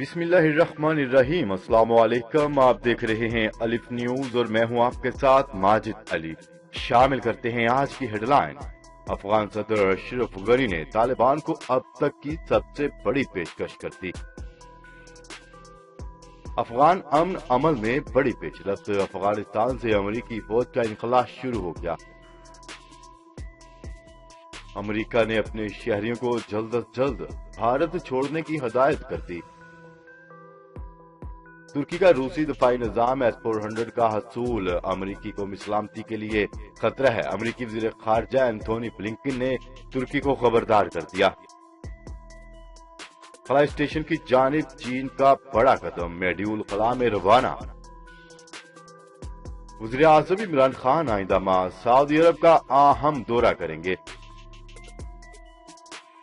बिस्मिल्लाहिर्रहमानिर्रहीम। अस्सलाम वालेकुम। आप देख रहे हैं अलिफ न्यूज और मैं हूं आपके साथ माजिद अली। शामिल करते हैं आज की हेडलाइन। अफगान सदर अशरफ गनी ने तालिबान को अब तक की सबसे बड़ी पेशकश कर दी। अफगान अमन अमल में बड़ी पेशरफ्त। अफगानिस्तान से अमरीकी फौज का इनखला शुरू हो गया। अमरीका ने अपने शहरियों को जल्द अज जल्द भारत छोड़ने की हदायत कर दी। तुर्की का रूसी दफाई निजाम S-400 का हसूल अमरीकी कौमी सलामती के लिए खतरा है। अमरीकी वजीर खारजा एंथोनी ब्लिंकन ने तुर्की को खबरदार कर दिया। खला स्टेशन की जानिब चीन का बड़ा कदम, मॉड्यूल खला में रवाना। वज़ीर आज़म इमरान खान आइंदा माह सऊदी अरब का अहम दौरा करेंगे।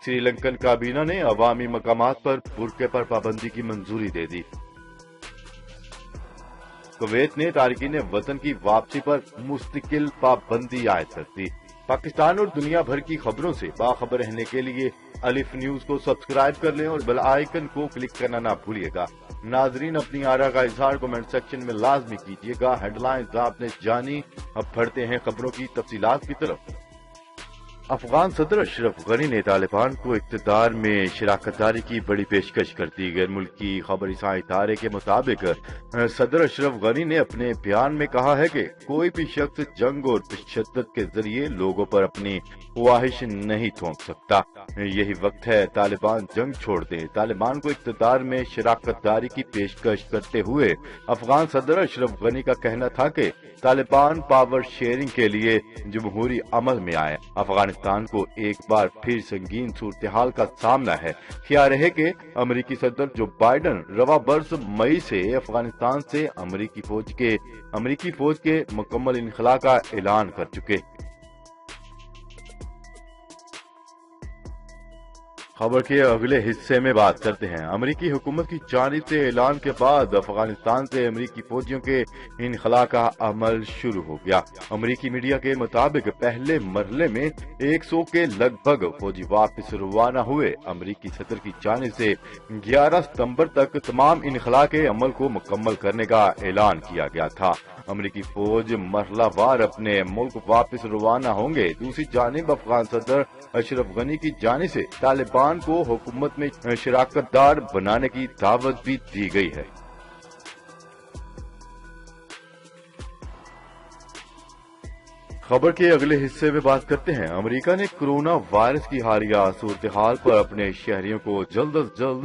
श्रीलंकन काबीना ने अवामी मकामात पर बुर्के पर पाबंदी की मंजूरी दे दी। कुवैत ने तारकीन वतन की वापसी पर मुस्तकिल पाबंदी आयद कर दी। पाकिस्तान और दुनिया भर की खबरों से बाखबर रहने के लिए अलिफ न्यूज को सब्सक्राइब कर लें और बेल आइकन को क्लिक करना ना भूलिएगा। नाजरीन, अपनी आरा का इजहार कमेंट सेक्शन में लाजमी कीजिएगा। हेडलाइंस आपने जानी, अब बढ़ते हैं खबरों की तफसीलात की तरफ। अफगान सदर अशरफ गनी ने तालिबान को इक्तदार में शराकतदारी की बड़ी पेशकश कर दी। गैर मुल्की खबर इदारे के मुताबिक सदर अशरफ गनी ने अपने बयान में कहा है कि कोई भी शख्स जंग और तशद्दुद के जरिए लोगों पर अपनी ख्वाहिश नहीं थोप सकता। यही वक्त है तालिबान जंग छोड़ दे। तालिबान को इक्तदार में शराकतदारी की पेशकश करते हुए अफगान सदर अशरफ गनी का कहना था कि तालिबान पावर शेयरिंग के लिए जमहूरी अमल में आए। अफगानिस्तान को एक बार फिर संगीन सूरत हाल का सामना है। ख्याल रहे कि अमरीकी सदर जो बाइडन रवा बरस मई से अफगानिस्तान से अमरीकी फौज के मुकम्मल इनखला का ऐलान कर चुके। खबर के अगले हिस्से में बात करते हैं। अमरीकी हुकूमत की जानिब से ऐलान के बाद अफगानिस्तान से अमरीकी फौजियों के इनखला का अमल शुरू हो गया। अमरीकी मीडिया के मुताबिक पहले मरहले में 100 के लगभग फौजी वापस रवाना हुए। अमरीकी सदर की जानिब से 11 सितंबर तक तमाम इनखला के अमल को मुकम्मल करने का ऐलान किया गया था। अमरीकी फौज मरहलावार अपने मुल्क वापस रवाना होंगे। दूसरी जानिब अफगान सदर अशरफ गनी की जानिब से तालिबान को हुकूमत में शराकतदार बनाने की दावत भी दी गई है। खबर के अगले हिस्से में बात करते हैं। अमेरिका ने कोरोना वायरस की हालिया सूरत हाल पर अपने शहरियों को जल्द अज जल्द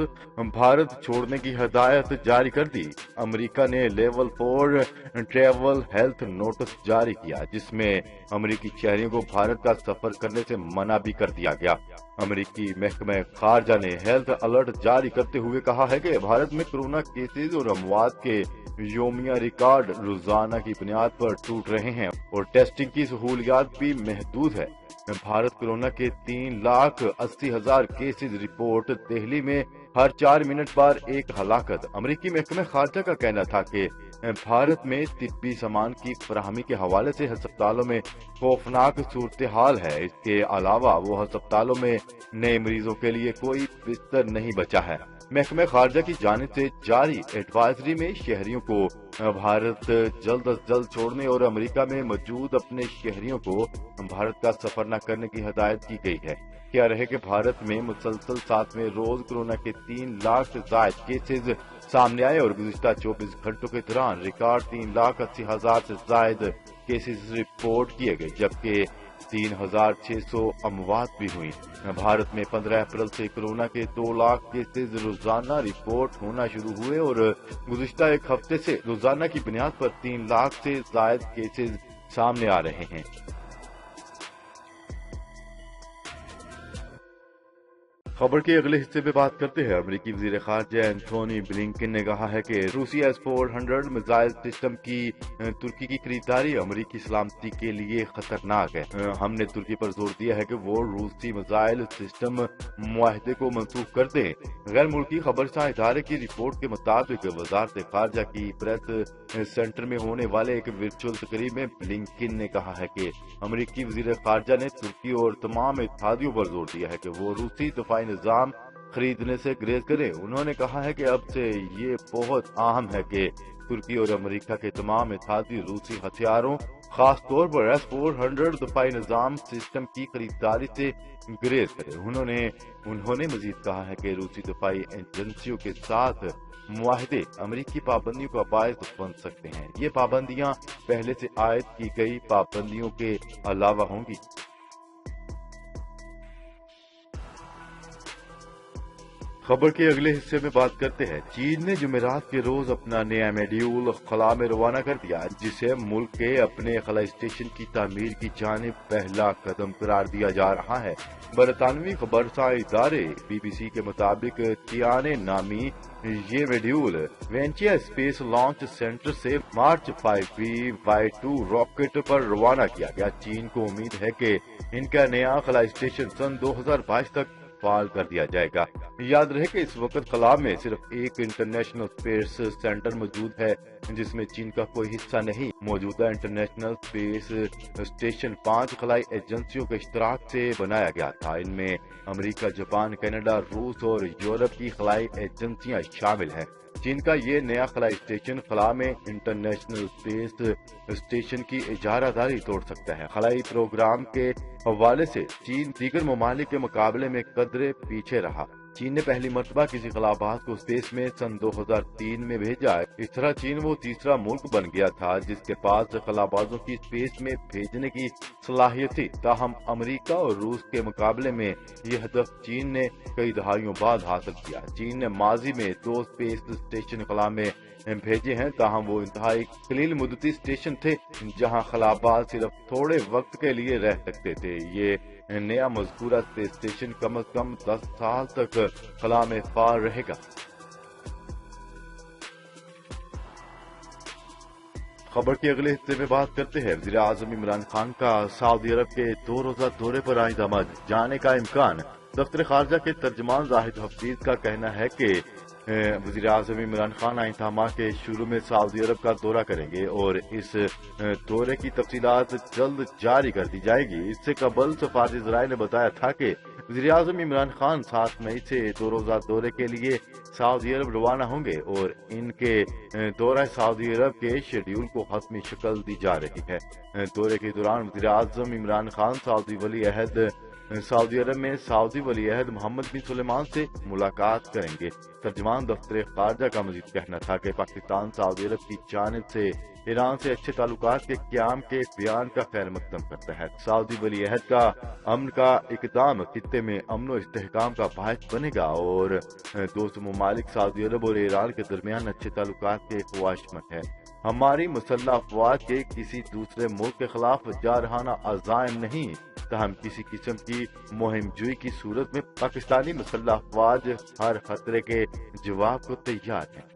भारत छोड़ने की हदायत जारी कर दी। अमेरिका ने लेवल 4 ट्रैवल हेल्थ नोटिस जारी किया, जिसमें अमेरिकी शहरियों को भारत का सफर करने से मना भी कर दिया गया। अमेरिकी महकमा खारजा ने हेल्थ अलर्ट जारी करते हुए कहा है कि भारत में कोरोना केसेज और अमवात के योमिया रिकॉर्ड रोजाना की बुनियाद पर टूट रहे हैं और टेस्टिंग की सहूलियात भी महदूद है। भारत कोरोना के 3,80,000 केसेज रिपोर्ट। दिल्ली में हर 4 मिनट पर एक हलाकत। अमेरिकी महकमा खारजा का कहना था कि भारत में तिब्बी सामान की फराहमी के हवाले से अस्पतालों में खौफनाक सूरत हाल है। इसके अलावा वो अस्पतालों में नए मरीजों के लिए कोई बिस्तर नहीं बचा है। महकमा खारजा की जानिब से जारी एडवाइजरी में शहरियों को भारत जल्द अज जल्द छोड़ने और अमेरिका में मौजूद अपने शहरियों को भारत का सफर न करने की हदायत की गई है। क्या रहे कि भारत में मुसलसल 7वें रोज कोरोना के 3 लाख से ज्यादा केसेज सामने आए और गुज़िश्ता 24 घंटों के दौरान रिकॉर्ड 3,80,000 से ज्यादा केसेज रिपोर्ट किए गए, जबकि 3,600 अमवात भी हुई। भारत में 15 अप्रैल से कोरोना के 2 लाख केसेज रोजाना रिपोर्ट होना शुरू हुए और गुज़िश्ता एक हफ्ते से रोजाना की बुनियाद पर 3 लाख से ज्यादा केसेज सामने आ रहे हैं। खबर के अगले हिस्से में बात करते हैं। अमेरिकी वजीर खारजा एंथोनी ब्लिंकन ने कहा है कि रूसी S-400 मिसाइल सिस्टम की तुर्की की खरीदारी अमेरिकी सलामती के लिए खतरनाक है। हमने तुर्की पर जोर दिया है कि वो रूसी मिसाइल सिस्टम मुआहदे को मंसूख कर दें। गैर मुल्की खबरसां इदारे की रिपोर्ट के मुताबिक वजारत खारजा की प्रेस सेंटर में होने वाले एक वर्चुअल तकरीब में ब्लिंकन ने कहा है कि अमेरिकी वजीर खारजा ने तुर्की और तमाम इत्तेहादियों पर जोर दिया है कि वो रूसी दफाई निजाम खरीदने से गुरेज करें। उन्होंने कहा है कि अब से ये बहुत अहम है कि तुर्की और अमेरिका के तमाम इत्तेहादी रूसी हथियारों, खास तौर पर S-400 दफाई निजाम सिस्टम की खरीदारी से गुरेज करें। उन्होंने मजीद कहा है कि रूसी दफाई एजेंसियों के साथ मुआहदे अमरीकी पाबंदियों का बायस बन सकते हैं। ये पाबंदियां पहले से आयद की गई पाबंदियों के अलावा होंगी। खबर के अगले हिस्से में बात करते हैं। चीन ने जुमेरात के रोज अपना नया मॉड्यूल खला में रवाना कर दिया, जिसे मुल्क के अपने खलाई स्टेशन की तामीर की जानिब पहला कदम करार दिया जा रहा है। बरतानवी खबरसां इदारे BBC के मुताबिक तियाने नामी ये मॉड्यूल वेंचिया स्पेस लॉन्च सेंटर से मार्च 5V-Y2 रॉकेट पर रवाना किया गया। चीन को उम्मीद है कि इनका नया खलाई स्टेशन सन 2022 तक फाल कर दिया जाएगा। याद रहे कि इस वक्त खला में सिर्फ एक इंटरनेशनल स्पेस सेंटर मौजूद है, जिसमें चीन का कोई हिस्सा नहीं। मौजूदा इंटरनेशनल स्पेस स्टेशन 5 खलाई एजेंसियों के इश्तराक से बनाया गया था। इनमें अमेरिका, जापान, कनाडा, रूस और यूरोप की खलाई एजेंसियां शामिल हैं। चीन का ये नया खलाई स्टेशन खला में इंटरनेशनल स्पेस स्टेशन की इजारादारी तोड़ सकता है। खलाई प्रोग्राम के हवाले से चीन दीगर ममालिक के मुकाबले में कदरे पीछे रहा। चीन ने पहली मर्तबा किसी खलाबाज को स्पेस में सन 2003 में भेजा। इस तरह चीन वो तीसरा मुल्क बन गया था जिसके पास खलाबाजों की स्पेस में भेजने की सलाहियत थी। ताहम अमेरिका और रूस के मुकाबले में ये हदफ चीन ने कई दहाइयों बाद हासिल किया। चीन ने माजी में 2 स्पेस स्टेशन खला में भेजे हैं, ताहम वो इंतहाई कलील मुद्दती स्टेशन थे जहां खलाबाज सिर्फ थोड़े वक्त के लिए रह सकते थे। ये नया मज़कूरा स्पेस स्टेशन कम अज कम 10 साल तक खला में फाल रहेगा। खबर के अगले हिस्से में बात करते हैं। वज़ीर आज़म इमरान खान का सऊदी अरब के 2 रोज़ा दौरे पर आइंदा जाने का इम्कान। दफ्तर खारजा के तर्जमान जाहिद हफीज का कहना है कि वज़ीर आज़म इमरान खान आइंदा माह के शुरू में सऊदी अरब का दौरा करेंगे और इस दौरे की तफसीलात जल्द जारी कर दी जाएगी। इससे कबल सफारती ज़राए ने बताया था कि वज़ीर आज़म इमरान खान 7 मई से 2 रोज़ा दौरे के लिए सऊदी अरब रवाना होंगे और इनके दौरा सऊदी अरब के शेड्यूल को हतमी शक्ल दी जा रही है। दौरे के दौरान वज़ीर आज़म इमरान खान सऊदी अरब में सऊदी वली अहद मोहम्मद बिन सुलेमान से मुलाकात करेंगे। तर्जमान दफ्तर खारजा का मजीद कहना था कि पाकिस्तान सऊदी अरब की जानिब से ईरान से अच्छे ताल्लुकात के क़याम के बयान का खैर मकदम करता है। सऊदी वली अहद का अमन का इक़दाम खित्ते में अमन व इस्तेहकाम का बायस बनेगा और दोस्त ममालिक सऊदी अरब और ईरान के दरमियान अच्छे ताल्लुकात के ख्वाहिशमंद है। हमारी मुसल्लह अफवाज के किसी दूसरे मुल्क के खिलाफ जारहाना अज़ाइम नहीं, ताहम किसी किस्म की मुहिम जुई की सूरत में पाकिस्तानी मुसल्लह अफवाज हर खतरे के जवाब को तैयार हैं।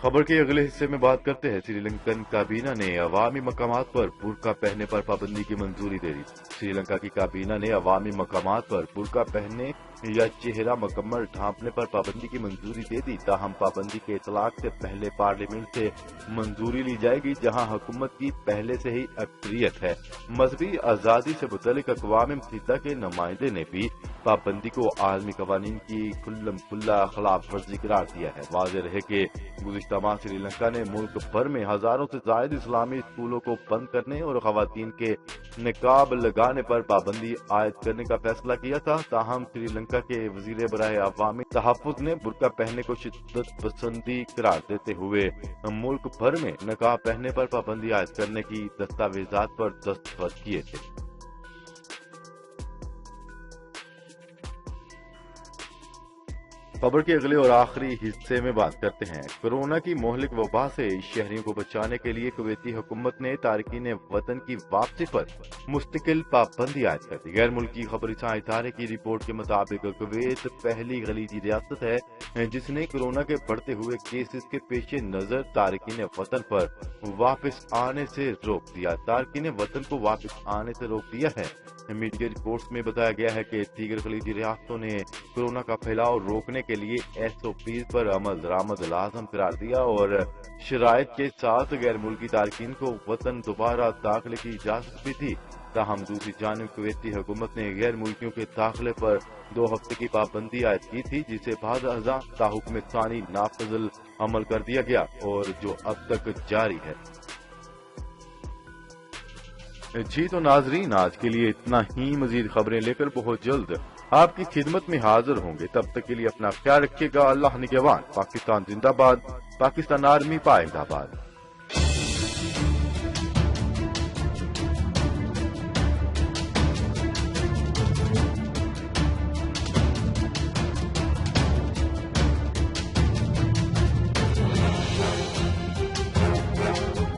खबर के अगले हिस्से में बात करते हैं। श्रीलंकन काबीना ने अवामी मकामात पर बुर्का पहनने पर पाबंदी की मंजूरी दे दी। श्रीलंका की काबीना ने अवामी मकामात पर बुर्का पहनने या चेहरा मुकम्मल ढांपने पर पाबंदी की मंजूरी दे दी। ताहम पाबंदी के इतलाक से पहले पार्लियामेंट से मंजूरी ली जाएगी, जहां हुकूमत की पहले से ही अक्सरियत है। मजहबी आज़ादी से मुतल्लिक अक़वाम मुत्तहिदा के नुमाइंदे ने भी पाबंदी को आलमी कवानीन की खुल्लम खुल्ला खिलाफ वर्जी करार दिया है। वाज़ेह रहे कि गुज़िश्ता माह श्रीलंका ने मुल्क भर में हजारों से जायद इस्लामी स्कूलों को बंद करने और खवातीन के निकाब लगाने पर पाबंदी आयद करने का फैसला किया था। ताहम श्रीलंका के वजीर बराए अवामी तहफ़्फ़ुज़ ने बुर्का पहनने को शिद्दत पसंदी करार देते हुए मुल्क भर में निकाब पहनने पर पाबंदी आयद करने की दस्तावेजात पर दस्तखत किए थे। खबर के अगले और आखिरी हिस्से में बात करते हैं। कोरोना की मोहलिक वबा से शहरियों को बचाने के लिए कुवैती हुकूमत ने तारकीन वतन की वापसी पर मुस्तकिल पाबंदी आयद कर दी। गैर मुल्की खबरसां इदारे की रिपोर्ट के मुताबिक कुवैत पहली गलीजी रियासत है जिसने कोरोना के बढ़ते हुए केसेस के पेश नजर तारकीन वतन पर वापस आने से रोक दिया। तारकीन वतन को वापस आने से रोक दिया है। मीडिया रिपोर्ट्स में बताया गया है कि दीगर खलीजी रियासतों ने कोरोना का फैलाव रोकने के लिए SOPs पर अमल दरामद लाजम करार दिया और शराइत के साथ गैर मुल्की तारकीन को वतन दोबारा दाखिले की इजाजत भी दी। تاہم دوسری جانب کویتی حکومت نے غیر ملکیوں کے داخلے پر 2 ہفتے کی پابندی عائد کی تھی، جسے بعد ازاں تاحکم ثانی نافذ عمل کر دیا گیا اور جو اب تک جاری ہے۔ جی تو ناظرین، آج کے لیے اتنا ہی۔ مزید خبریں لے کر بہت جلد آپ کی خدمت میں حاضر ہوں گے، تب تک کے لیے اپنا خیال رکھیے گا۔ اللہ نگہبان۔ پاکستان زندہ باد، پاکستان آرمی پائے آباد۔